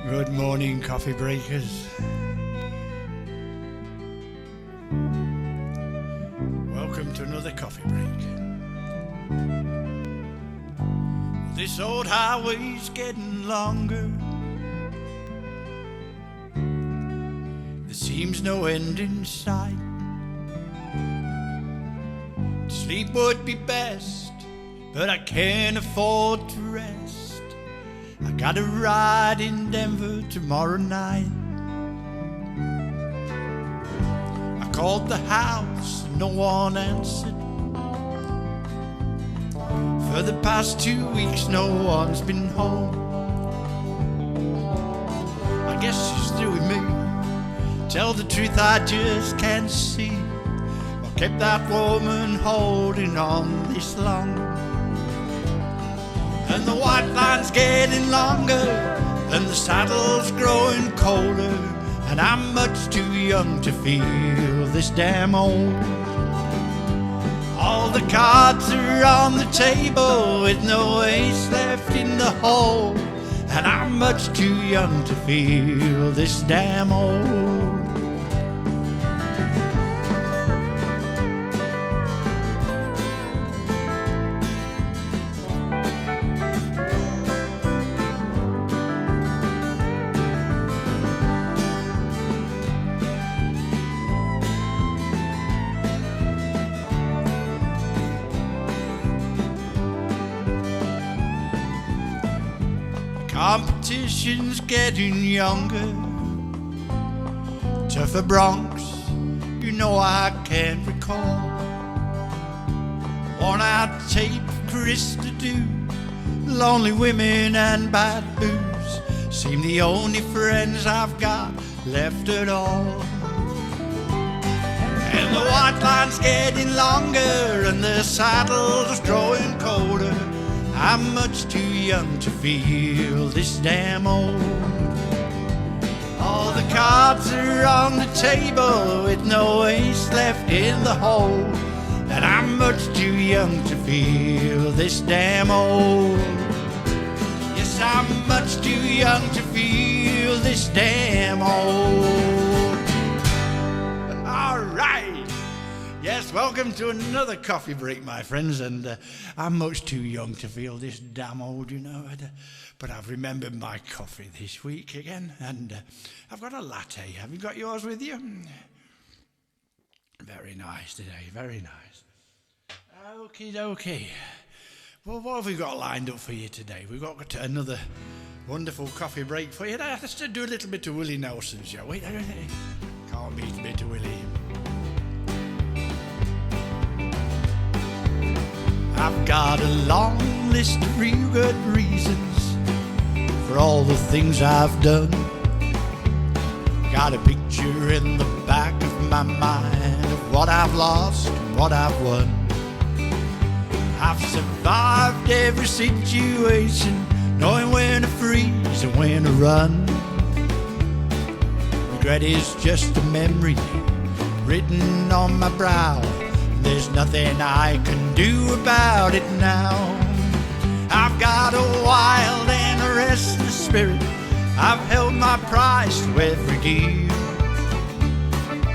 Good morning, coffee breakers. Welcome to another coffee break. This old highway's getting longer. There seems no end in sight. Sleep would be best, but I can't afford to rest. I got a ride in Denver tomorrow night. I called the house, no one answered. For the past 2 weeks, no one's been home. I guess she's through with me. Tell the truth, I just can't see what kept that woman holding on this long. And the white line's getting longer, and the saddle's growing colder, and I'm much too young to feel this damn old. All the cards are on the table with no ace left in the hole, and I'm much too young to feel this damn old. Competition's getting younger. Tougher broncs, you know I can't recall. Worn out tape of Chris to do. Lonely women and bad booze seem the only friends I've got left at all. And the white line's getting longer, and the saddle's growing colder. I'm much too young to feel this damn old. All the cards are on the table with no ace left in the hole, and I'm much too young to feel this damn old. Yes, I'm much too young to feel this damn old. All right. Yes, welcome to another coffee break, my friends, and I'm much too young to feel this damn old, you know, but I've remembered my coffee this week again, and I've got a latte. Have you got yours with you? Very nice today, very nice. Okie dokie. Well, what have we got lined up for you today? We've got another wonderful coffee break for you. Let's just do a little bit of Willie Nelson, shall we? Can't beat a bit of Willie. I've got a long list of real good reasons for all the things I've done. Got a picture in the back of my mind of what I've lost and what I've won. I've survived every situation, knowing when to freeze and when to run. Regret is just a memory written on my brow. There's nothing I can do about it now. I've got a wild and a restless spirit. I've held my price to every deal.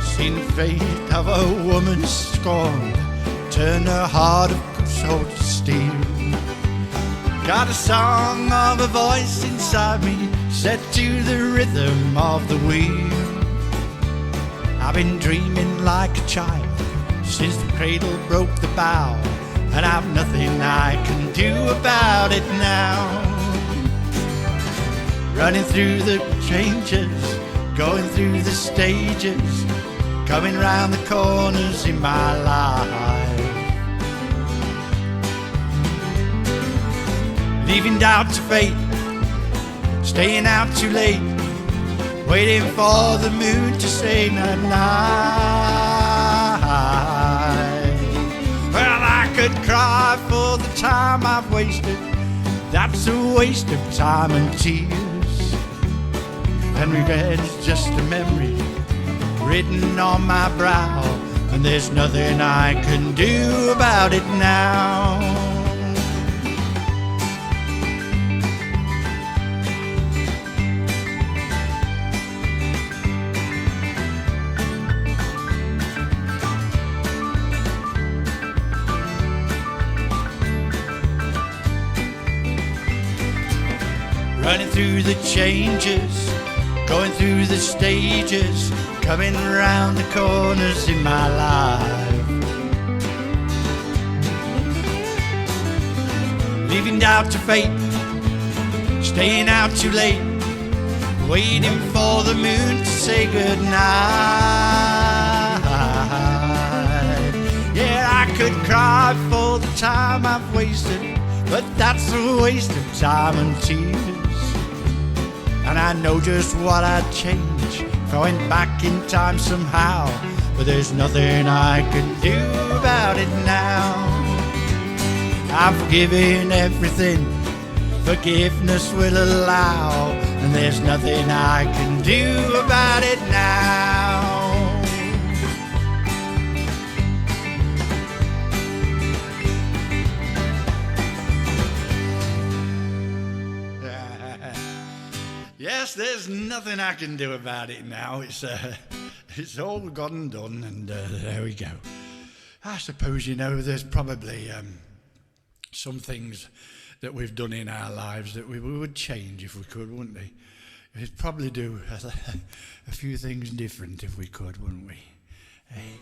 Seen the fate of a woman scorned, turn her heart of cold steel. Got a song of a voice inside me, set to the rhythm of the wheel. I've been dreaming like a child since the cradle broke the bow, and I've nothing I can do about it now. Running through the changes, going through the stages, coming round the corners in my life. Leaving doubt to fate, staying out too late, waiting for the moon to say night-night. Well, I could cry for the time I've wasted. That's a waste of time and tears. And regret is just a memory written on my brow, and there's nothing I can do about it now. through the changes, going through the stages, coming round the corners in my life. Leaving doubt to fate, staying out too late, waiting for the moon to say goodnight. Yeah, I could cry for the time I've wasted, but that's a waste of time and tears. And I know just what I'd change if I went back in time somehow, but there's nothing I can do about it now. I've forgiven everything forgiveness will allow, and there's nothing I can do about it now. Yes, there's nothing I can do about it now. It's all gone and done, and there we go. I suppose, you know, there's probably some things that we've done in our lives that we would change if we could, wouldn't we? We'd probably do a few things different if we could, wouldn't we? Hey.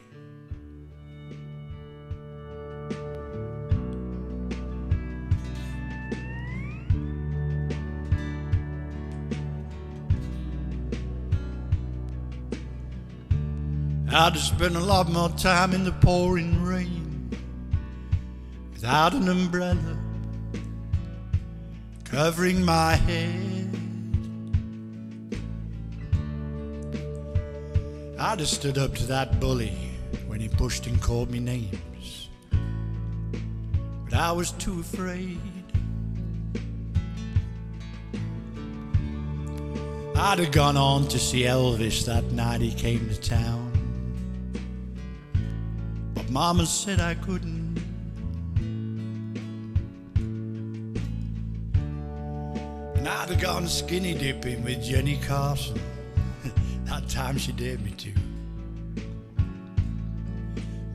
I'd have spent a lot more time in the pouring rain without an umbrella covering my head. I'd have stood up to that bully when he pushed and called me names, but I was too afraid. I'd have gone on to see Elvis that night he came to town, but Mama said I couldn't. And I'd have gone skinny dipping with Jenny Carson that time she dared me to,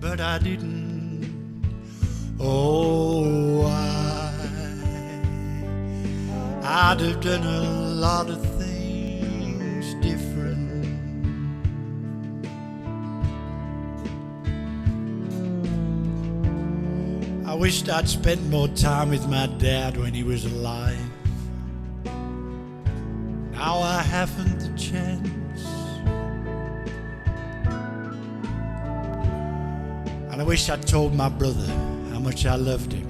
but I didn't. Oh, I'd have done a lot of things different. I wished I'd spent more time with my dad when he was alive. Now I haven't the chance, and I wish I'd told my brother how much I loved him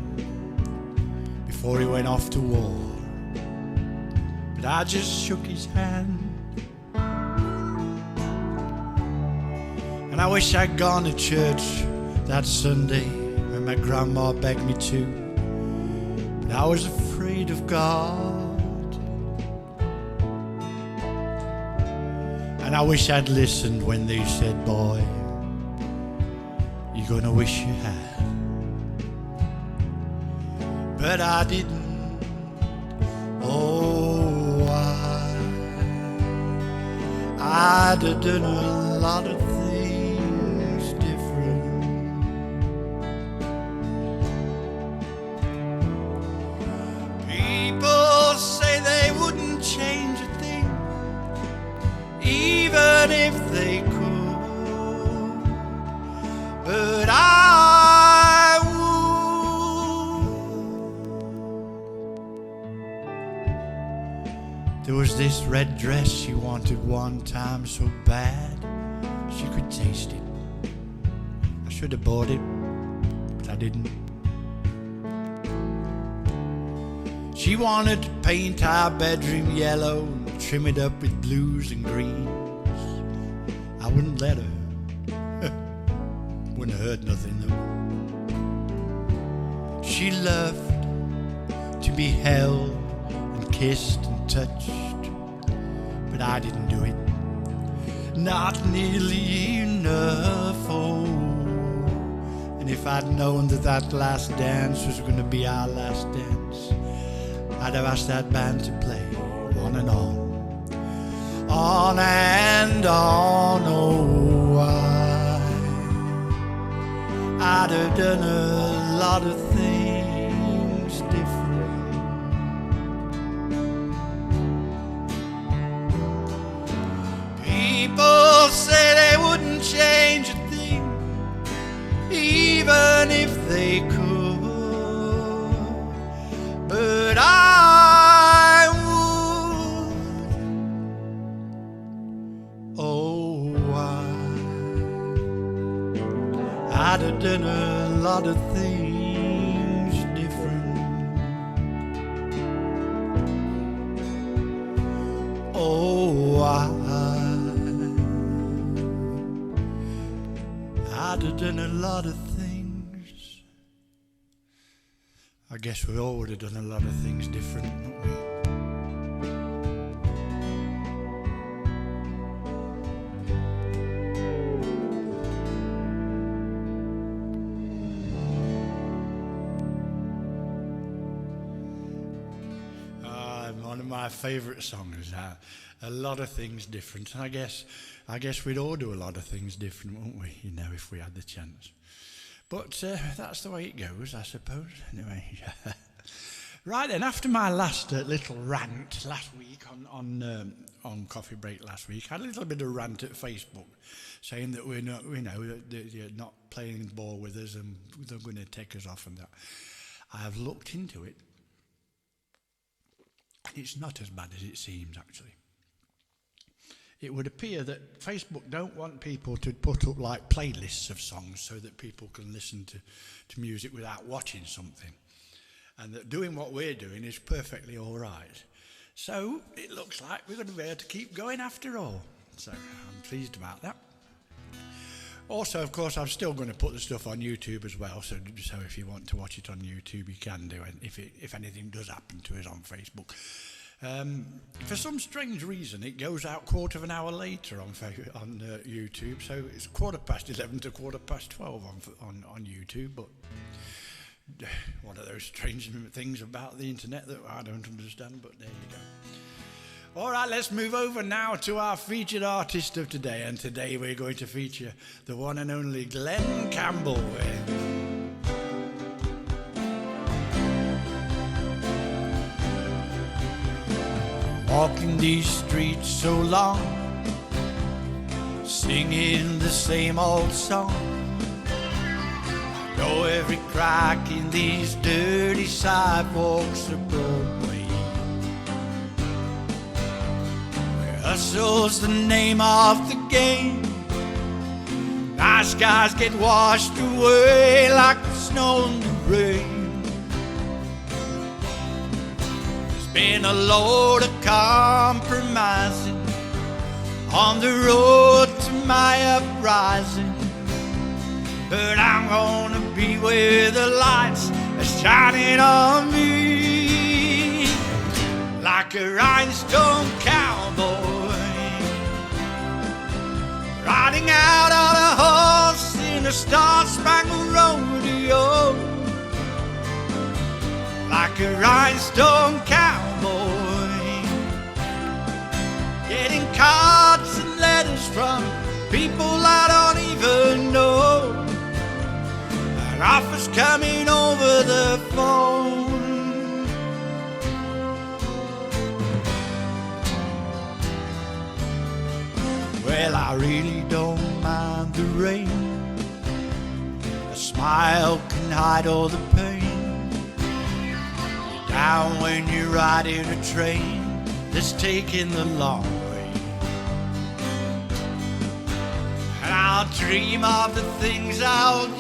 before he went off to war, but I just shook his hand. And I wish I'd gone to church that Sunday when my grandma begged me to, but I was afraid of God. And I wish I'd listened when they said, boy, you're gonna wish you had. But I didn't. Oh, I'd have done a lot of things different. People say they wouldn't change a thing, even if they could, but I would. There was this red dress she wanted one time so bad she could taste it. I should have bought it, but I didn't. She wanted to paint our bedroom yellow and trim it up with blues and greens. I wouldn't let her. Wouldn't have hurt nothing though. She loved to be held and kissed and touched, but I didn't do it. Not nearly enough, oh. And if I'd known that that last dance was going to be our last dance, I'd have asked that band to play on and on and on. Oh, I'd have done a lot of things different. People say they wouldn't change a thing, even if they could, but I would. Oh, I'd have done a lot of things different. Oh, I'd have done a lot of things. I guess we all would have done a lot of things different, wouldn't we? One of my favourite songs, a lot of things different. And I guess we'd all do a lot of things different, wouldn't we? You know, if we had the chance. But that's the way it goes, I suppose. Anyway, right then. After my last little rant last week on Coffee Break last week, I had a little bit of rant at Facebook, saying that we're not, you know, they're not playing ball with us and they're going to take us off and that. I have looked into it. It's not as bad as it seems, actually. It would appear that Facebook don't want people to put up like playlists of songs so that people can listen to music without watching something. And that doing what we're doing is perfectly all right. So it looks like we're going to be able to keep going after all. So I'm pleased about that. Also, of course, I'm still going to put the stuff on YouTube as well, so if you want to watch it on YouTube, you can do it, if anything does happen to us on Facebook. For some strange reason, it goes out quarter of an hour later on YouTube, so it's 11:15 to 12:15 on YouTube, but one of those strange things about the internet that I don't understand, but there you go. All right, let's move over now to our featured artist of today. And today we're going to feature the one and only Glen Campbell. Walking these streets so long, singing the same old song. I know every crack in these dirty sidewalks of Broadway. Hustle's the name of the game. Nice guys get washed away like the snow and the rain. There's been a load of compromising on the road to my uprising, but I'm gonna be where the lights are shining on me, like a rhinestone cowboy riding out on a horse in a star-spangled rodeo, like a rhinestone cowboy, getting cards and letters from people I don't even know, and offers coming over the phone. Well, I really don't mind the rain. A smile can hide all the pain. You're down when you're riding a train that's taking the long way. And I'll dream of the things I'll do,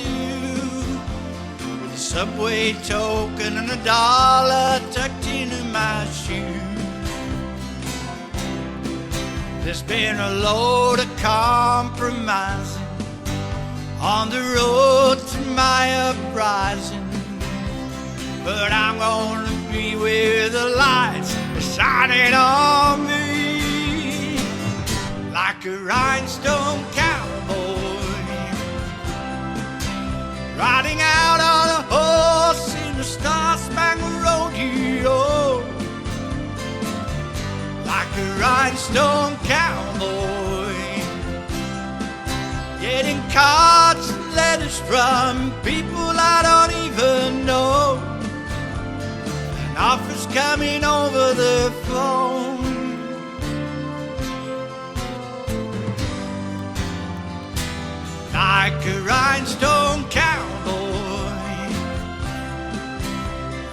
with a subway token and $1 tucked into my shoe. There's been a load of compromising on the road to my uprising, but I'm gonna be where the lights are shining on me, like a rhinestone cowboy riding out on a horse in a star-spangled rodeo, like a rhinestone cowboy, getting cards and letters from people I don't even know, and offers coming over the phone. like a rhinestone cowboy,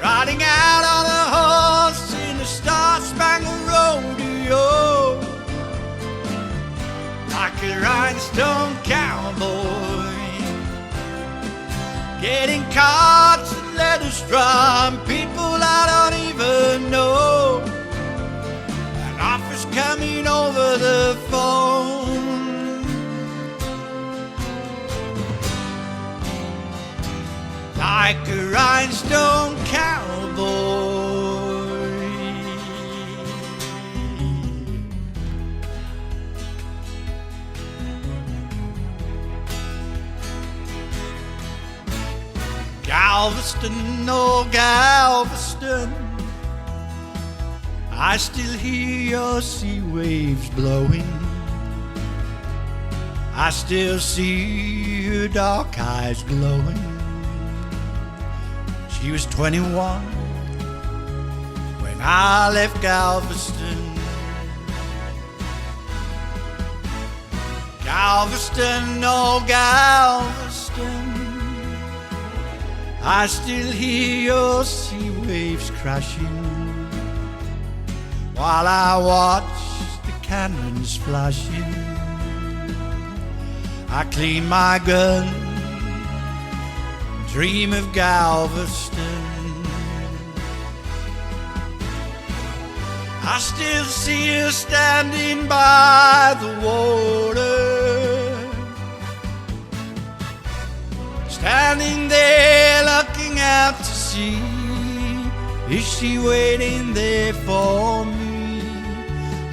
riding out on a horse in a star-spangled rodeo. Like a rhinestone cowboy, getting cards and letters from people I don't even know, and offers coming over the phone. Like a rhinestone cowboy. Galveston, oh Galveston, I still hear your sea waves blowing. I still see her dark eyes glowing. She was 21 when I left Galveston. Galveston, oh Galveston, I still hear your sea waves crashing while I watch the cannons flashing. I clean my gun, dream of Galveston. I still see her standing by the water, standing there looking out to sea. Is she waiting there for me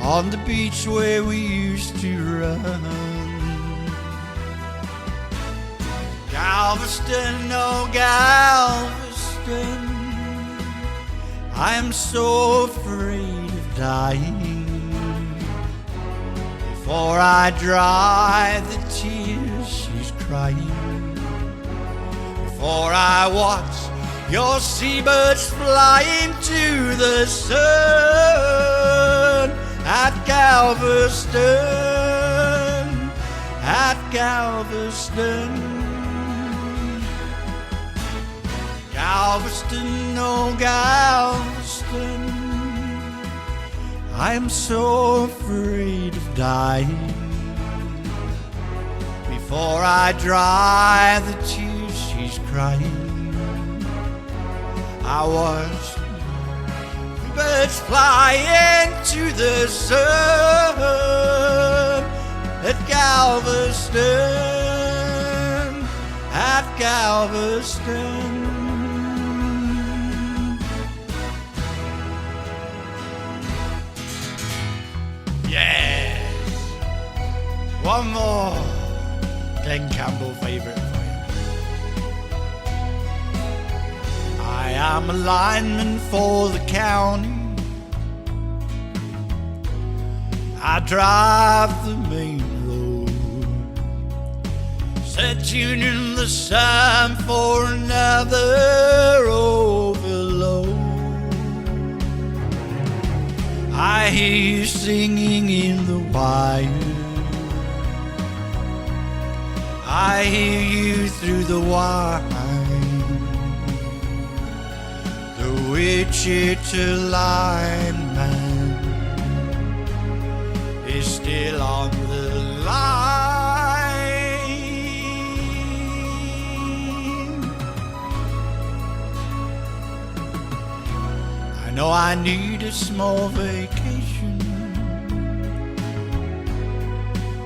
on the beach where we used to run? Galveston, oh Galveston, I am so afraid of dying. Before I dry the tears she's crying, before I watch your seabirds fly into the sun at Galveston, at Galveston. Galveston, oh Galveston, I am so afraid of dying. Before I dry the tears she's crying, I watch the birds fly into the sun at Galveston, at Galveston. Yes! One more Glen Campbell favourite for you. I am a lineman for the county. I drive the main road, searching in the sun for another overload. I hear you singing in the wire, I hear you through the wine. The Wichita lineman is still on the line. I know I need a small vacation,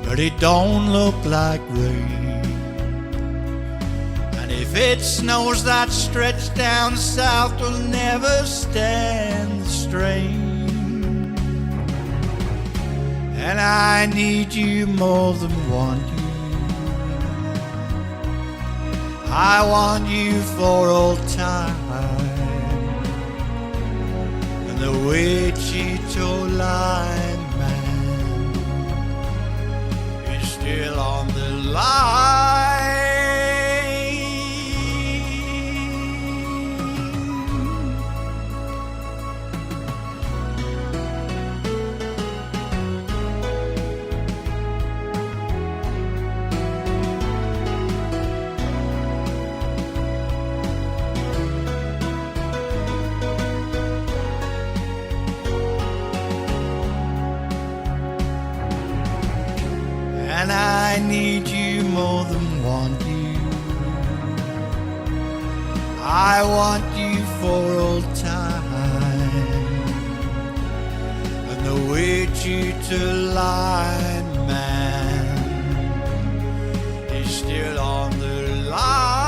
but it don't look like rain. And if it snows, that stretch down south will never stand the strain. And I need you more than want you. I want you for all time. And the Wichita lineman is still on the line. need you more than want you. I want you for all time, and the way you to line man is still on the line.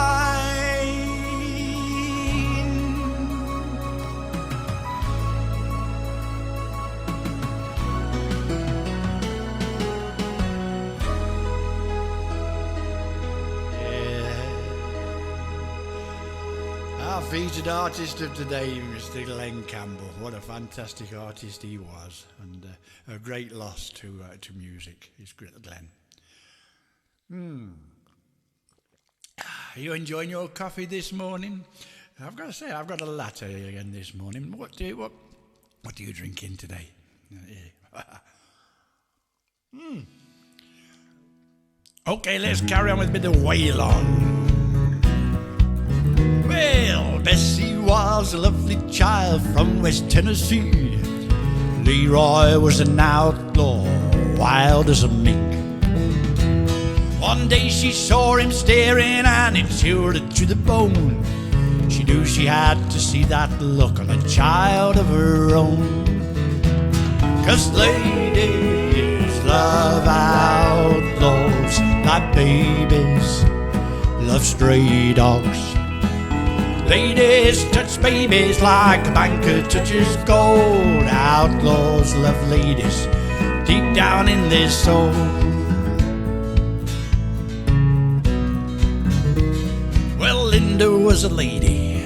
Our featured artist of today, Mr. Glenn Campbell. What a fantastic artist he was, and a great loss to music. He's great, Glenn. Are you enjoying your coffee this morning? I've got to say, I've got a latte again this morning. What are you drinking today? Okay, let's carry on with a bit of Wail On. Well, Bessie was a lovely child from West Tennessee. Leroy was an outlaw, wild as a mink. One day she saw him staring and it chilled her to the bone. She knew she had to see that look on a child of her own. 'Cause ladies love outlaws like babies love stray dogs. Ladies touch babies like a banker touches gold. Outlaws love ladies deep down in their soul. Well, Linda was a lady,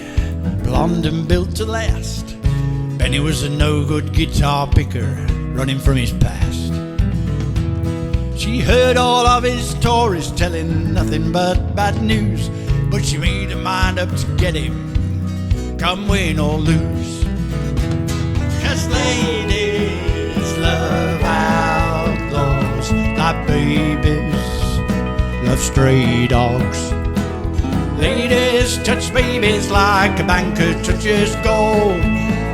blonde and built to last. Benny was a no-good guitar picker running from his past. She heard all of his stories telling nothing but bad news, but she made her mind up to get him, come win or lose. 'Cause ladies love outlaws like babies love stray dogs. Ladies touch babies like a banker touches gold.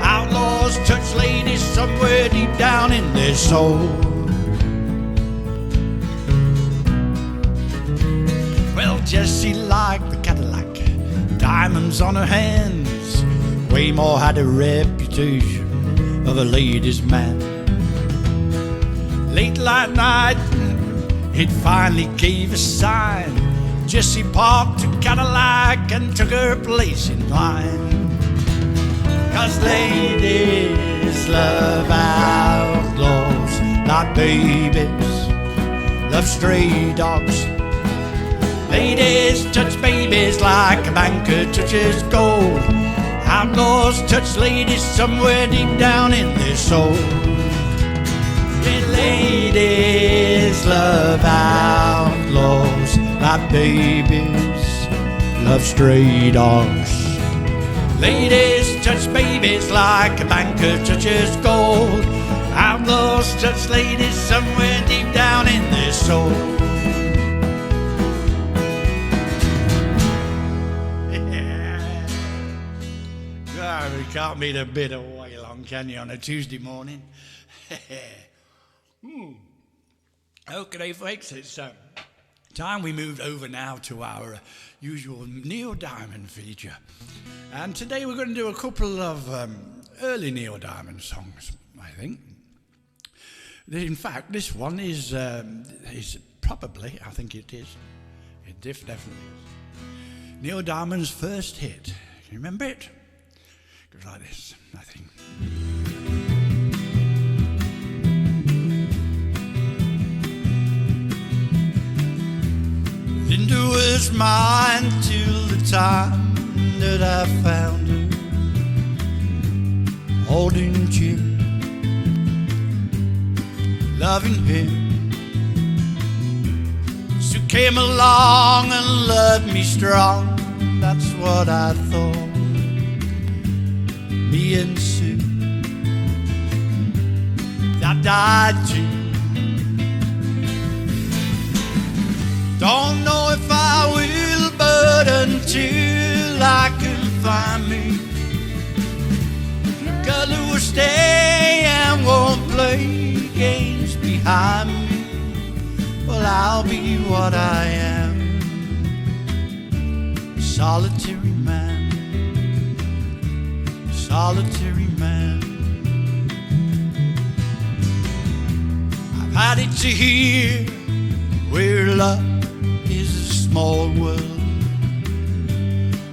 Outlaws touch ladies somewhere deep down in their soul. Well, Jessie liked the Cadillac, diamonds on her hands. Waymore had a reputation of a ladies' man. Late that night, it finally gave a sign. Jessie parked a Cadillac and took her place in line. 'Cause ladies love outlaws like babies love stray dogs. Ladies touch babies like a banker touches gold. Outlaws touch ladies somewhere deep down in their soul. Yeah, ladies love outlaws like babies love stray dogs. Ladies touch babies like a banker touches gold. Outlaws touch ladies somewhere deep down in their soul. You can't beat a bit of Wail On, can you, on a Tuesday morning? Okay, folks, it's time we moved over now to our usual Neil Diamond feature. And today we're going to do a couple of early Neil Diamond songs, I think. In fact, this one is probably, I think it is, it definitely is, Neil Diamond's first hit. Can you remember it? It goes like this, I think. Linda was mine till the time that I found her holding Jim, loving him. Sue came along and loved me strong. That's what I thought. Me and Sue, that died too. Don't know if I will, but until I can find me a girl who will stay and won't play games behind me, well, I'll be what I am. Solitary man, solitary man. I've had it to hear where love is a small world,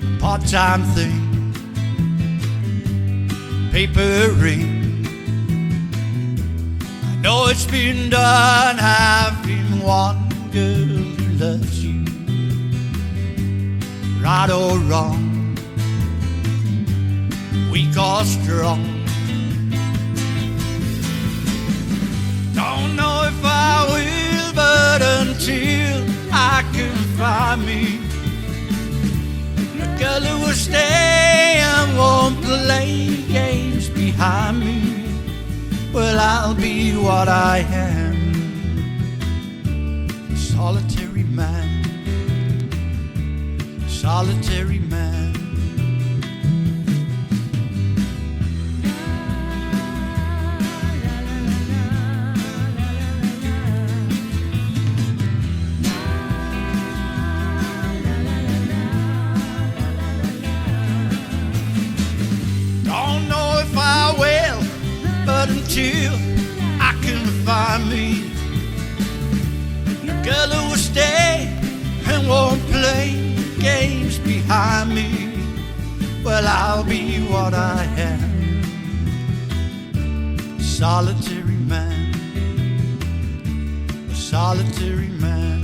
a part-time thing, paper ring. I know it's been done having one girl who loves you, right or wrong, weak or strong. Don't know if I will, but until I can find me a girl who will stay and won't play games behind me, well, I'll be what I am. Solitary man, solitary man. Don't know if I will, but until I can find me a girl who will stay and won't play games behind me, well, I'll be what I am. Solitary man, solitary man,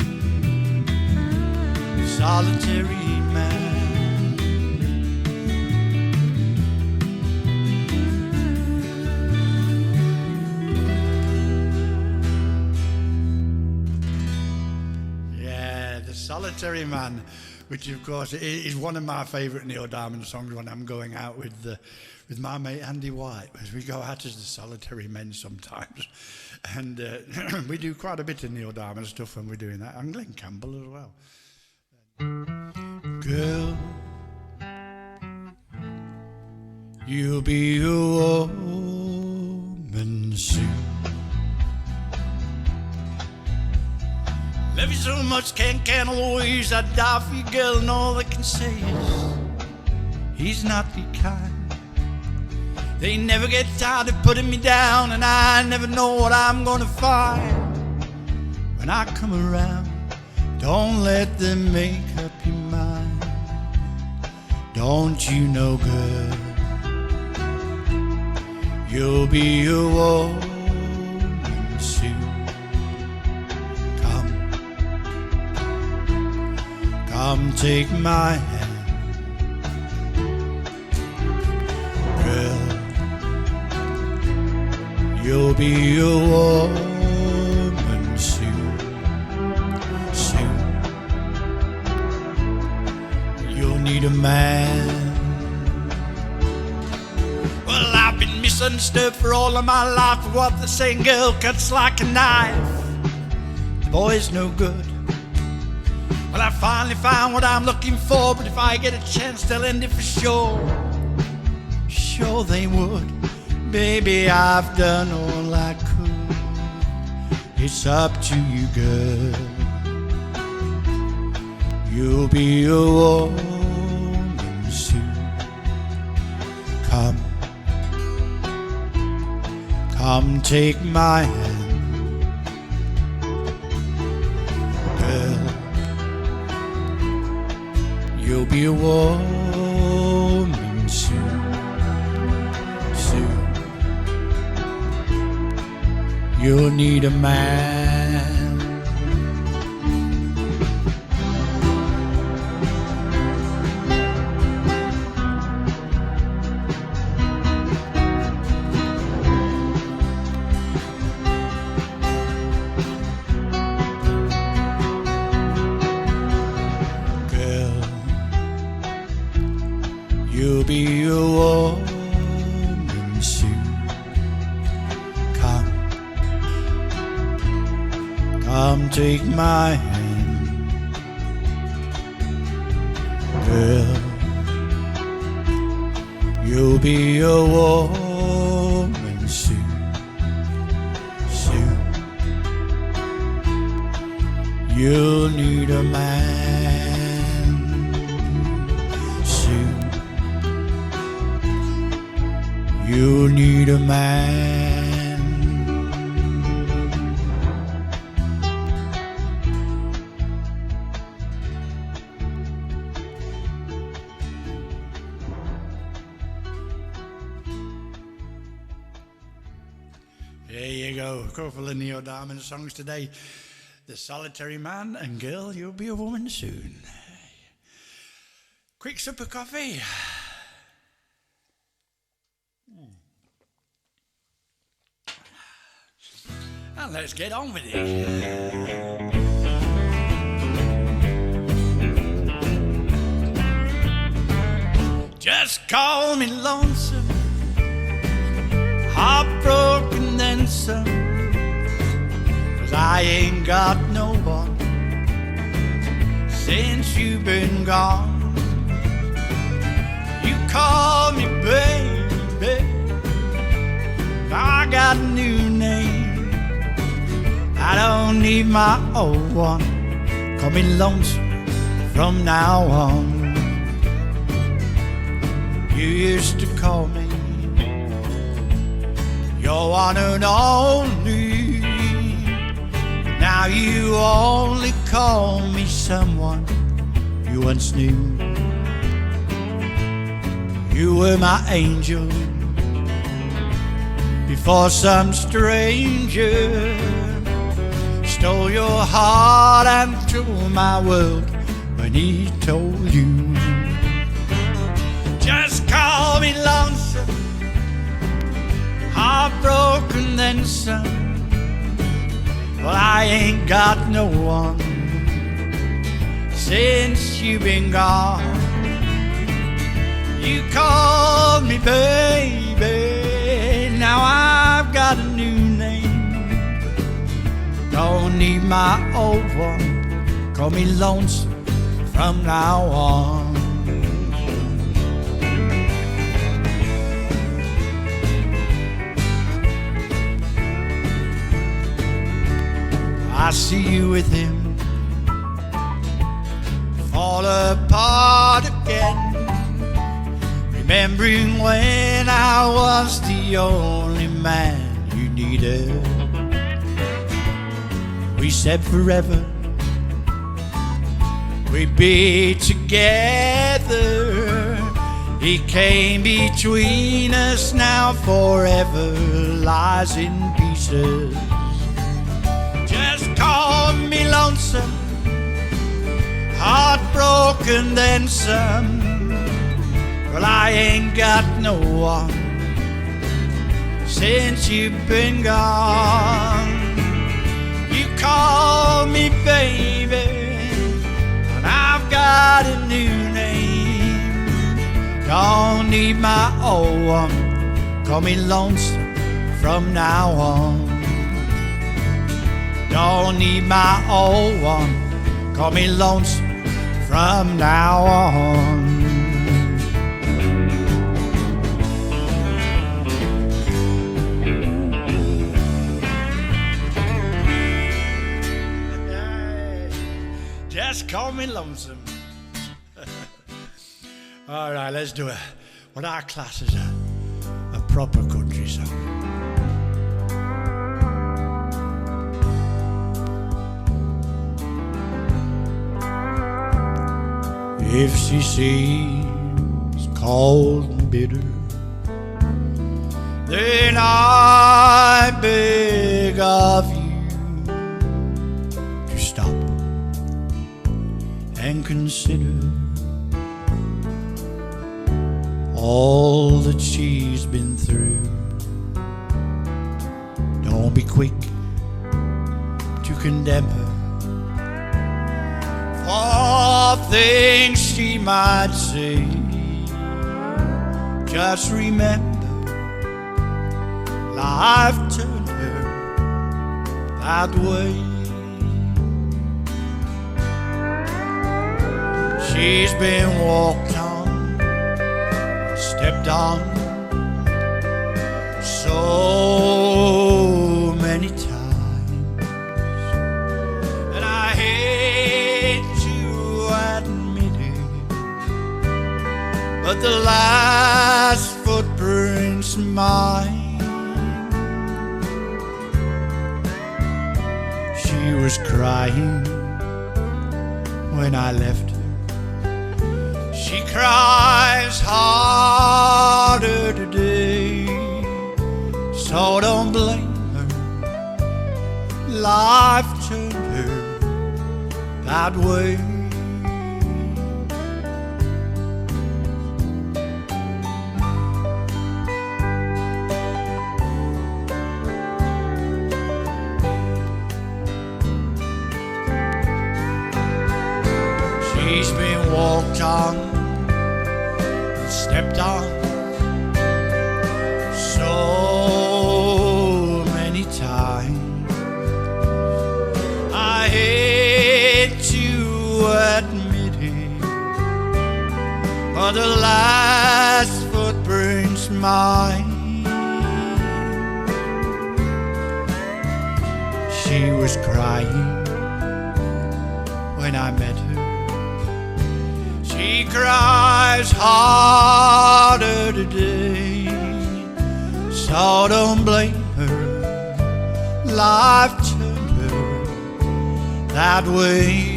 solitary man. Solitary Man, which of course is one of my favourite Neil Diamond songs when I'm going out with my mate Andy White, as we go out as the Solitary Men sometimes, and we do quite a bit of Neil Diamond stuff when we're doing that, and Glenn Campbell as well. Girl, you'll be a woman soon. Love you so much, can't always. I die for you, girl, and all they can say is he's not the kind. They never get tired of putting me down, and I never know what I'm gonna find when I come around. Don't let them make up your mind. Don't you know, girl, you'll be a woman soon. Come take my hand, girl, you'll be a woman soon, soon. You'll need a man. Well, I've been misunderstood for all of my life, for what the saying, girl, cuts like a knife. The boy's no good. Well, I finally found what I'm looking for, but if I get a chance, they'll end it for sure. Sure they would. Baby, I've done all I could. It's up to you, girl. You'll be a woman soon. Come take my hand. You'll be a woman soon, soon. You'll need a man. You'll be a woman soon. Come take my hand, girl. You'll be a woman soon, soon. you'll need a man soon. You'll need a man. There you go, a couple of Neil Diamond songs today. The Solitary Man and Girl, You'll Be a Woman Soon. Quick sip of coffee. And let's get on with it. Just call me lonesome, heartbroken then some, 'cause I ain't got no one since you've been gone. You call me baby, I got a new name. I don't need my old one, call me lonesome from now on. You used to call me your one and only. Now you only call me someone you once knew. You were my angel before some stranger stole your heart and threw my world when he told you. Just call me lonesome, heartbroken then some. Well, I ain't got no one since you've been gone. You called me baby, now I've got a new name. Don't need my old one, call me lonesome from now on. I see you with him, fall apart again, remembering when I was the only man you needed. We said forever we'd be together. He came between us, now forever lies in pieces. Just call me lonesome, heartbroken then some. Well, I ain't got no one since you've been gone. You call me baby, and I've got a new name. Don't need my old one, call me lonesome from now on. Don't need my old one, call me lonesome from now on. Just call me lonesome. All right, let's do it. What our class is a proper country song. If she seems cold and bitter, then I beg of you to stop and consider all that she's been through. Don't be quick to condemn her for things she might say. Just remember, life turned her that way. She's been walked on, stepped on so many times, and I hate but the last footprint's mine. She was crying when I left her. She cries harder today, so don't blame her. Life turned her that way. She's been walked on, stepped on so many times. I hate to admit it, but the last footprint's mine. She was crying when I met her. She cries harder today, so don't blame her. Life turned her that way.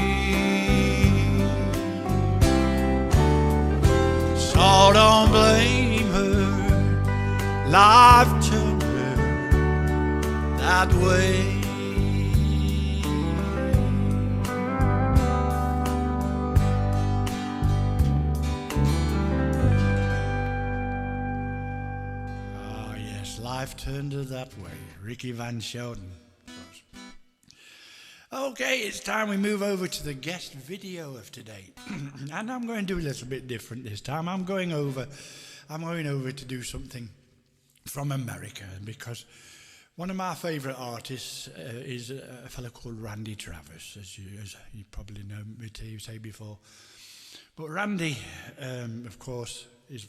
So don't blame her. Life turned her that way. Life turned her that way. Ricky Van Shelton. Okay, it's time we move over to the guest video of today. And I'm going to do a little bit different this time. I'm going over to do something from America, because one of my favourite artists is a fellow called Randy Travis, as you probably know me to say before. But Randy, of course, is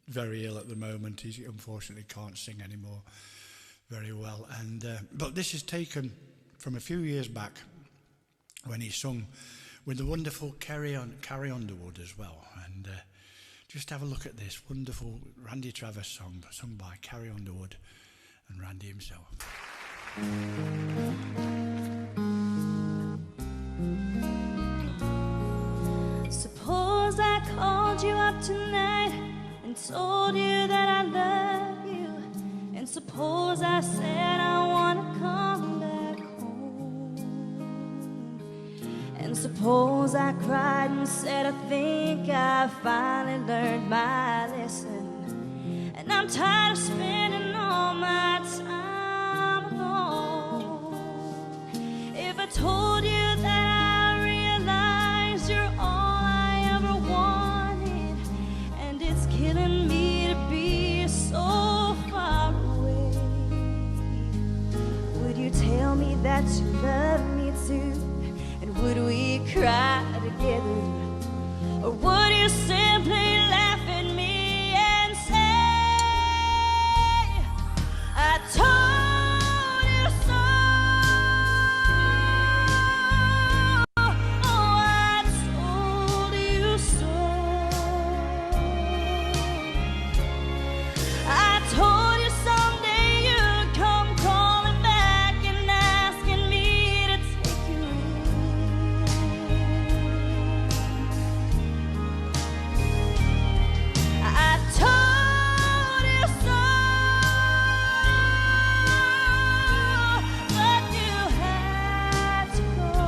very ill at the moment. He unfortunately can't sing anymore very well. And but this is taken from a few years back when he sung with the wonderful Carrie Underwood as well. And just have a look at this wonderful Randy Travis song sung by Carrie Underwood and Randy himself. Suppose I called you up tonight and told you that I love you, and suppose I said I want to come back home, and suppose I cried and said I think I finally learned my lesson, and I'm tired of spending all my time alone. If I told you that I realized you're all I ever wanted, and it's killing me to be so far away, would you tell me that you love me too? And would we cry together? Or would you simply laugh at me and say, I told you so? Oh, I told you so. I told you someday you'd come crawling back and asking me to take you in. I told you so, but you had to go.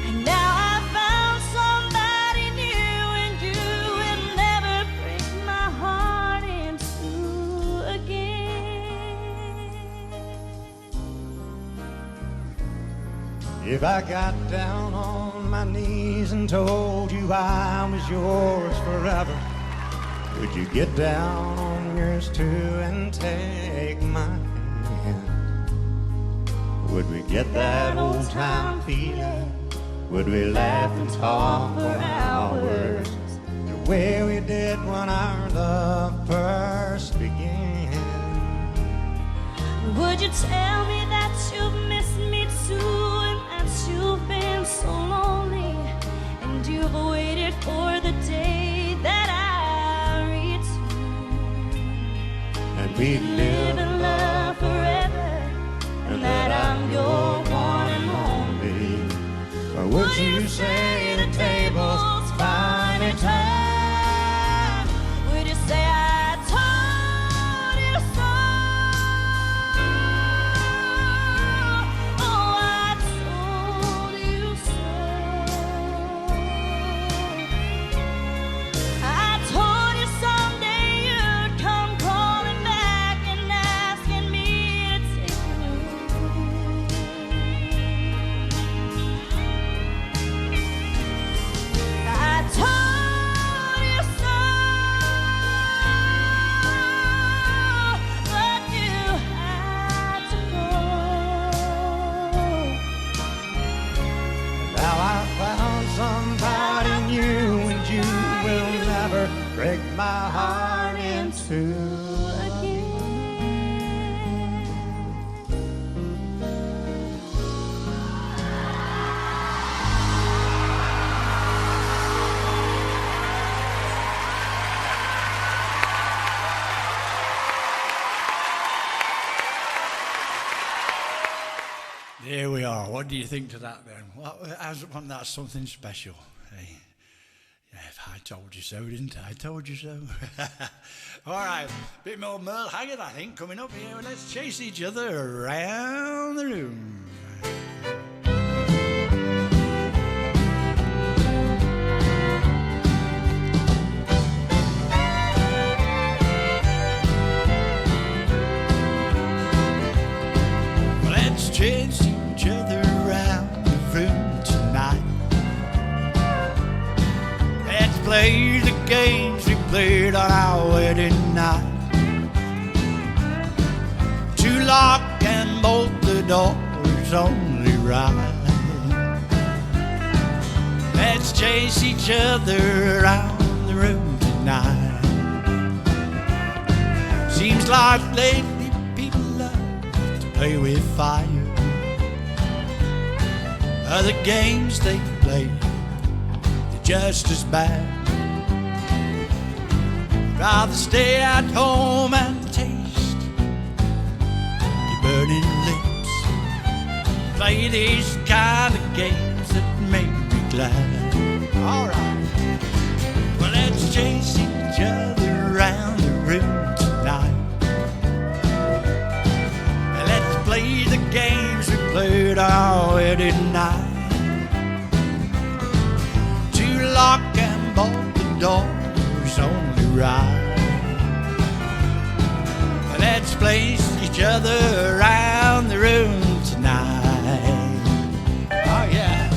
And now I found somebody new, and you will never break my heart in two again. If I got down on my knees and told you I was yours forever, would you get down on yours too and take my hand? Would we get that old time feeling? Would we laugh and talk for hours the way we did when our love first began? Would you tell me that you've missed me too, and that you've been so lonely, and you've we'd live live in love forever, and that I'm your one and only. Or would you say the tables finally turned? Would you say I told you so? Oh, I told you so. I told you someday you'd come crawling back and asking me to take you. I told you so, but you had to go. Now I found somebody new, and you will never break my heart in two. Again. There we are. What do you think to that then? Wasn't that something special? Hey? Yeah, I told you so, didn't I? I told you so. All right, bit more Merle Haggard, I think, coming up here. Let's chase each other around the room. Let's chase each other around the room tonight. Let's play the games we played on our wedding night. To lock and bolt the doors only right. Let's chase each other around the room tonight. Seems like lately people love to play with fire. Other games they play, they're just as bad. Rather stay at home and taste your burning lips. Play these kind of games that make me glad. Alright, well, let's chase each other around the room tonight. And let's play the games we played our wedding night. To lock and bolt the doors only right. Let's place each other around the room tonight. Oh yeah.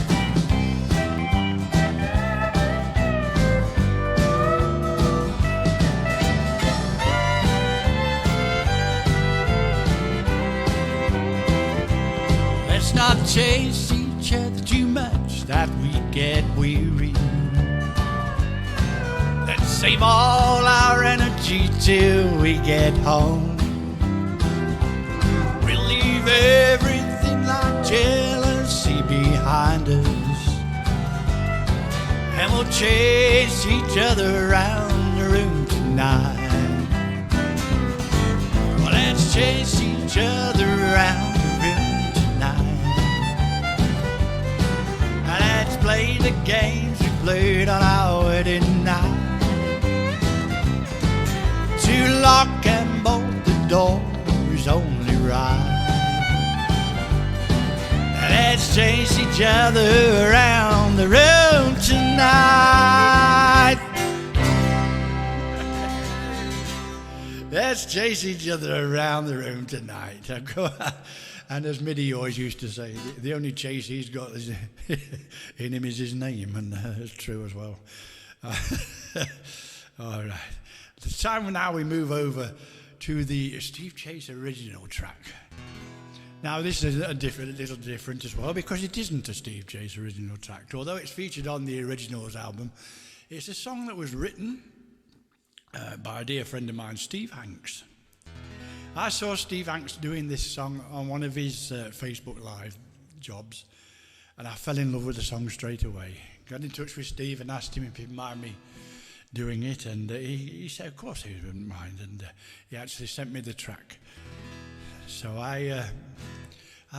Let's not chase each other too much that we get weary. Let's save all our energy till we get home. We'll leave everything like jealousy behind us, and we'll chase each other around the room tonight. Well, let's chase each other around the room tonight. And let's play the games we played on our wedding night. To lock and bolt the doors only right. Let's chase each other around the room tonight. Let's chase each other around the room tonight. And as Middy always used to say, the only chase he's got is in him is his name, and that's true as well. All right. It's time now we move over to the Steve Chase original track. Now this is a little different as well, because it isn't a Steve Chase original track. Although it's featured on the Originals album, it's a song that was written by a dear friend of mine, Steve Hanks. I saw Steve Hanks doing this song on one of his Facebook Live jobs, and I fell in love with the song straight away. Got in touch with Steve and asked him if he'd mind me doing it, and he said, of course he wouldn't mind, and he actually sent me the track. So I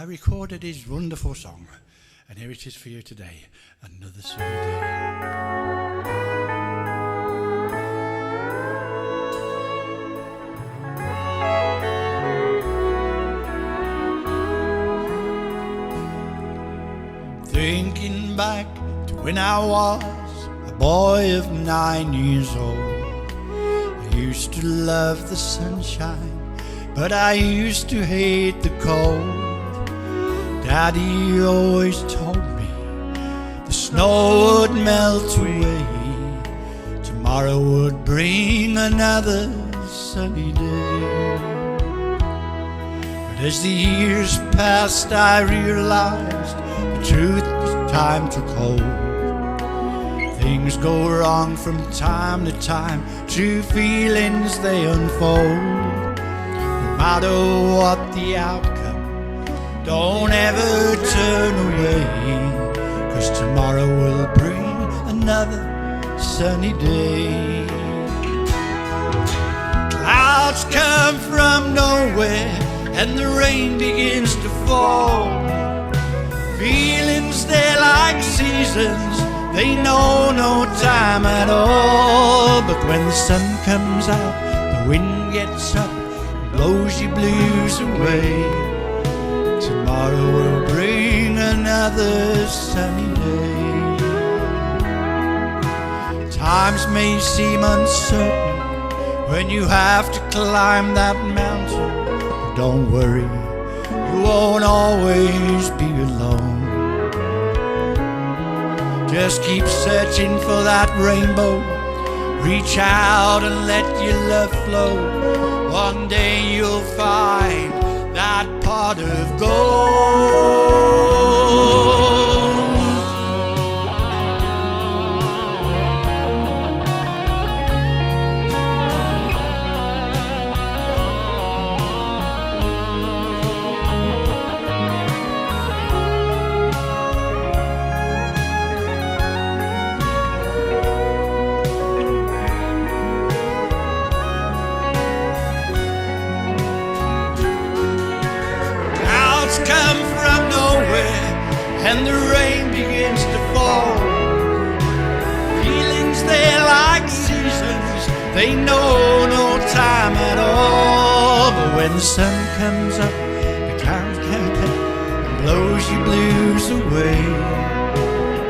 recorded his wonderful song, and here it is for you today, Another Sunny Day. Thinking back to when I was a boy of 9 years old, I used to love the sunshine, but I used to hate the cold. Daddy always told me the snow would melt away, tomorrow would bring another sunny day. But as the years passed, I realized the truth as time took hold. Things go wrong from time to time, true feelings they unfold. No matter what the outcome, don't ever turn away, 'cause tomorrow will bring another sunny day. Clouds come from nowhere and the rain begins to fall. Feelings, they're like seasons, they know no time at all. But when the sun comes out, the wind gets up and blows your blues away. Tomorrow will bring another sunny day. Times may seem uncertain when you have to climb that mountain, but don't worry, you won't always be alone. Just keep searching for that rainbow, reach out and let your love flow. One day you'll find that pot of gold. Come from nowhere and the rain begins to fall. Feelings, they're like seasons, they know no time at all. But when the sun comes up, the clouds come down and blows your blues away.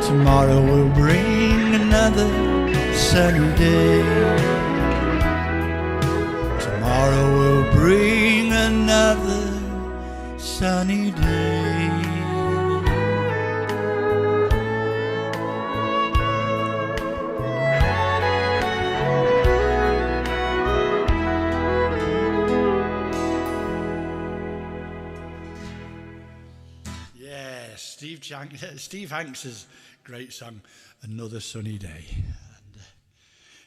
Tomorrow will bring another sunny day. Tomorrow will bring another sunny day. Yeah, Steve Hanks's great song, Another Sunny Day. And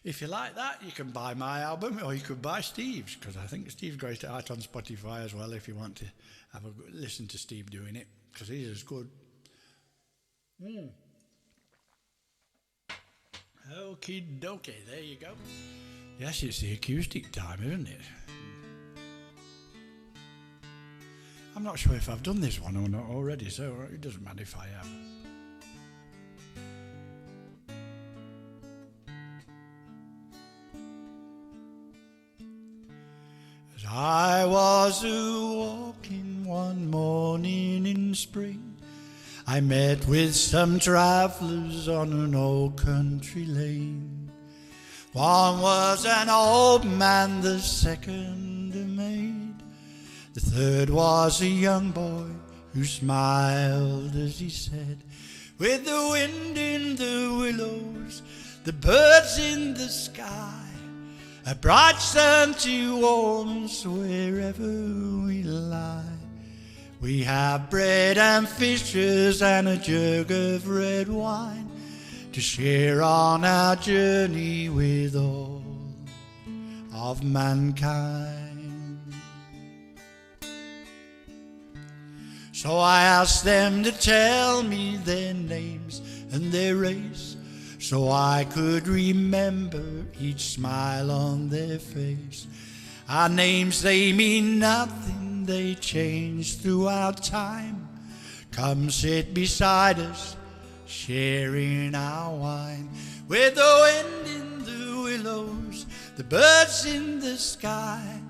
if you like that, you can buy my album, or you could buy Steve's, because I think Steve's got it out on Spotify as well if you want to have a listen to Steve doing it, because he's as good. Okie dokie, there you go. Yes, it's the acoustic time, isn't it? I'm not sure if I've done this one or not already, so it doesn't matter if I have. As I was walking one morning in spring, I met with some travellers on an old country lane. One was an old man, the second a maid. The third was a young boy who smiled as he said, with the wind in the willows, the birds in the sky, a bright sun to warm us wherever we lie. We have bread and fishes and a jug of red wine to share on our journey with all of mankind. So I asked them to tell me their names and their race, so I could remember each smile on their face. Our names, they mean nothing, they change throughout time. Come sit beside us, sharing our wine, with the wind in the willows, the birds in the sky,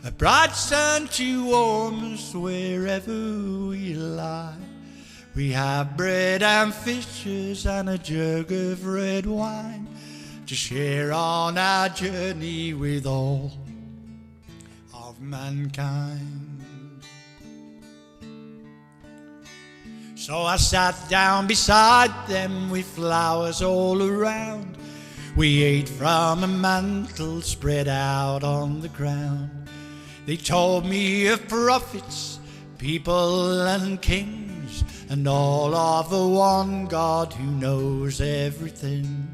a bright sun to warm us wherever we lie. We have bread and fishes and a jug of red wine to share on our journey with all of mankind. So I sat down beside them with flowers all around. We ate from a mantle spread out on the ground. They told me of prophets, people and kings, and all of the one God who knows everything.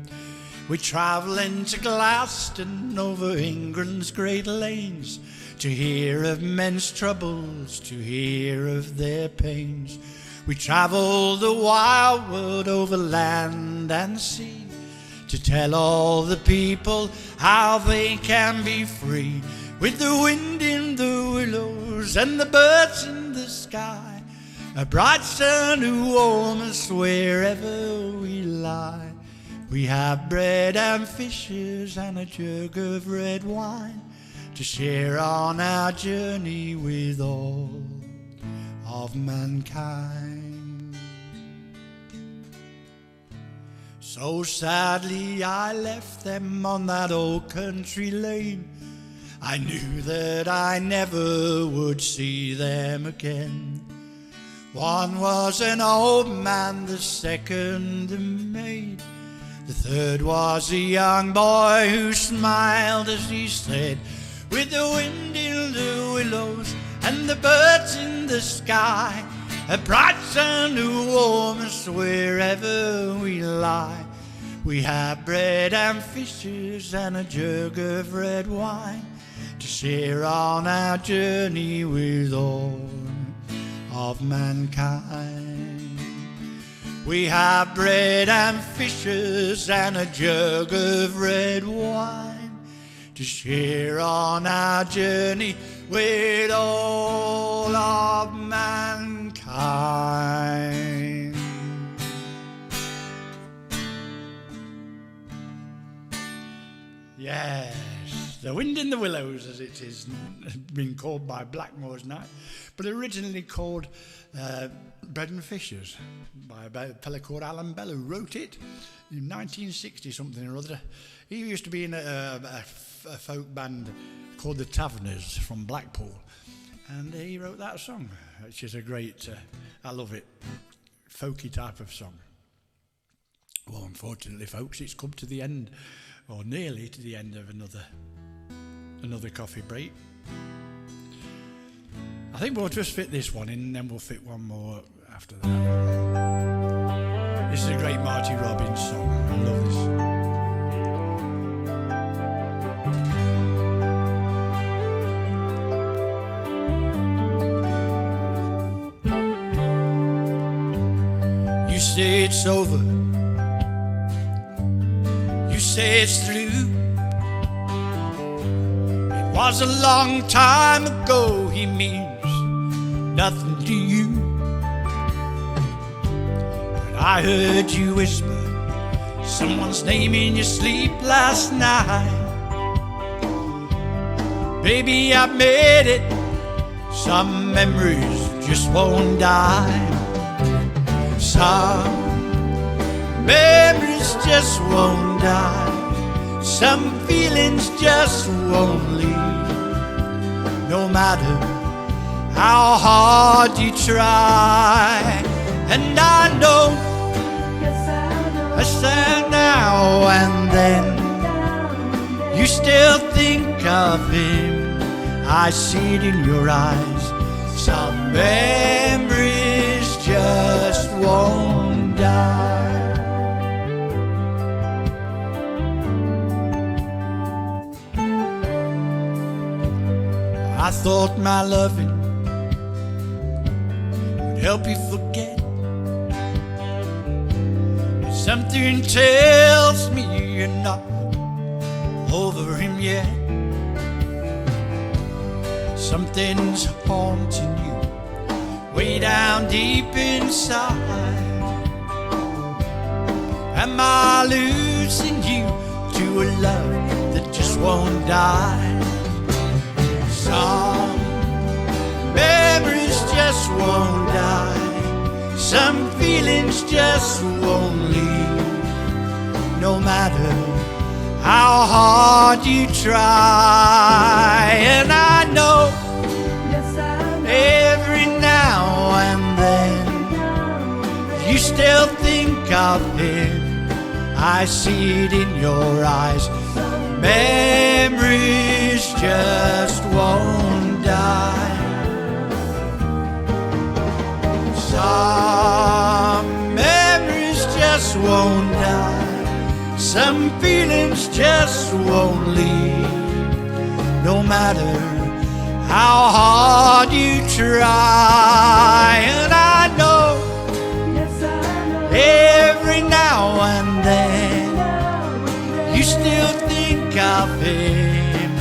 We travel into Glaston over England's great lanes to hear of men's troubles, to hear of their pains. We travel the wild world over land and sea to tell all the people how they can be free. With the wind in the willows and the birds in the sky, a bright sun to warm us wherever we lie. We have bread and fishes and a jug of red wine to share on our journey with all of mankind. So sadly I left them on that old country lane. I knew that I never would see them again. One was an old man, the second a maid, the third was a young boy who smiled as he said, with the wind in the willows and the birds in the sky, a bright sun to warm us wherever we lie. We have bread and fishes and a jug of red wine to share on our journey with all of mankind. We have bread and fishes and a jug of red wine to share on our journey with all of mankind. Yes, The Wind in the Willows, as it is been called by Blackmore's Night, but originally called Bread and Fishes by a fella called Alan Bell, who wrote it in 1960 something or other. He used to be in a folk band called the Taverners from Blackpool, and he wrote that song, which is a great, I love it, folky type of song. Well, unfortunately, folks, it's come to the end, or nearly to the end of another coffee break. I think we'll just fit this one in, and then we'll fit one more after that. This is a great Marty Robbins song. I love this. You say it's over, you say it's through. It was a long time ago, he means nothing to you. But I heard you whisper someone's name in your sleep last night. Baby, I've made it, some memories just won't die. Some memories just won't die. Some feelings just won't leave. No matter how hard you try. And I know, yes, I now and then you still think of him. I see it in your eyes. Some memories just won't die. I thought my loving would help you forget, but Something tells me you're not over him yet. Something's haunting you way down deep inside. Am I losing you to a love that just won't die? Some memories just won't die. Some feelings just won't leave. No matter how hard you try. And I know every now and then you still think of him. I see it in your eyes. Memories just won't die. Some memories just won't die. Some feelings just won't leave. No matter how hard you try. And I know every now and then you still think of him.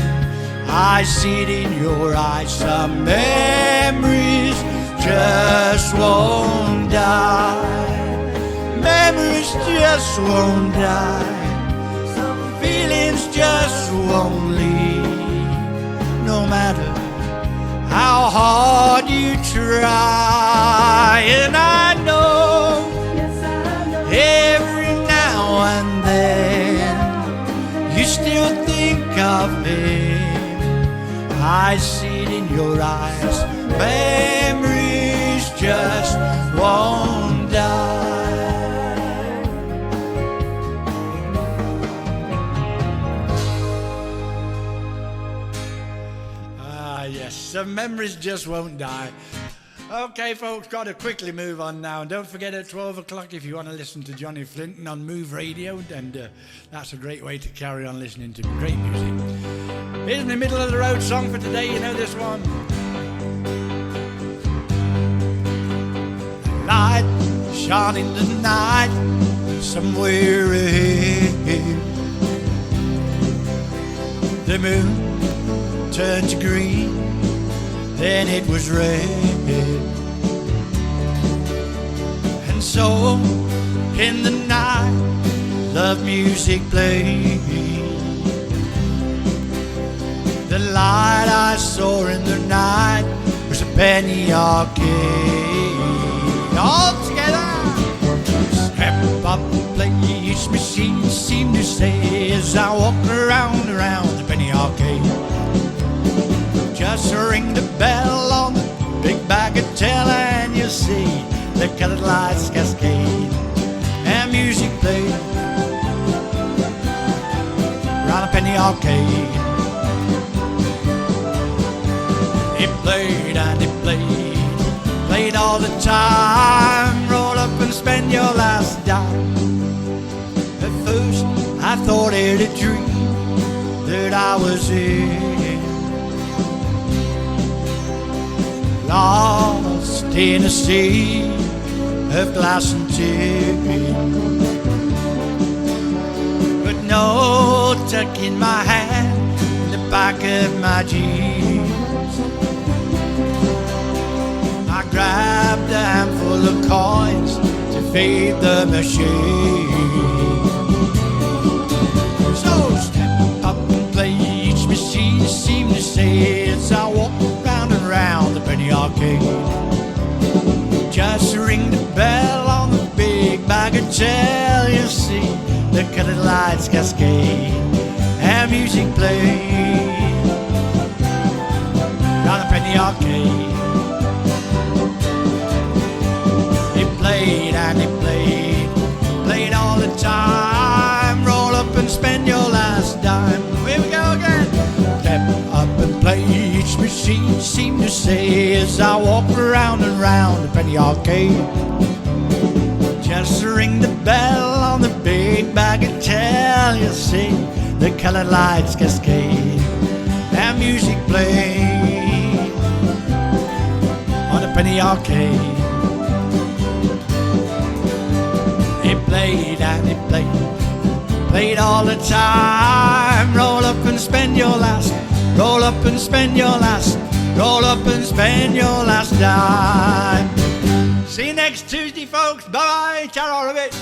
I see it in your eyes. Some memories just won't die. Memories just won't die. Feelings just won't leave. No matter how hard you try. And I know every now and then you still think of him. I see it in your eyes. Memories just won't die. Yes, some memories just won't die. Okay, folks, got to quickly move on now. And don't forget at 12 o'clock if you want to listen to Johnny Flinton on Move Radio. And that's a great way to carry on listening to great music. Here's the middle of the road song for today. You know this one. Light shone in the night somewhere ahead. The moon turned to green, then it was red. And so in the night love music played. The light I saw in the night was a penny arcade. All together. Step up, play each machine seemed to say as I walked around the penny arcade. Just ring the bell on the big bagatelle and you'll see the colored lights cascade and music played around a penny arcade. It played and it played all the time. Roll up and spend your last dime. At first I thought it a dream that I was in, lost in a sea of glass and tin. But no tuck in my hand, in the back of my jeans, I grabbed a handful of coins to feed the machine. So step up and play, each machine seemed to say as I walked round and round the penny arcade. Just ring the bell on the big bagatelle, you'll see the colored lights cascade and music played round the penny arcade. Played and it played all the time. Roll up and spend your last dime. Here we go again. Step up and play, each machine seemed to say as I walked around and round the penny arcade. Just ring the bell on the big bagatelle, you'll see the colored lights cascade and music played on the penny arcade. played and he played all the time. Roll up and spend your last, roll up and spend your last, roll up and spend your last dime. See you next Tuesday, folks. Bye-bye. Ciao, all of it.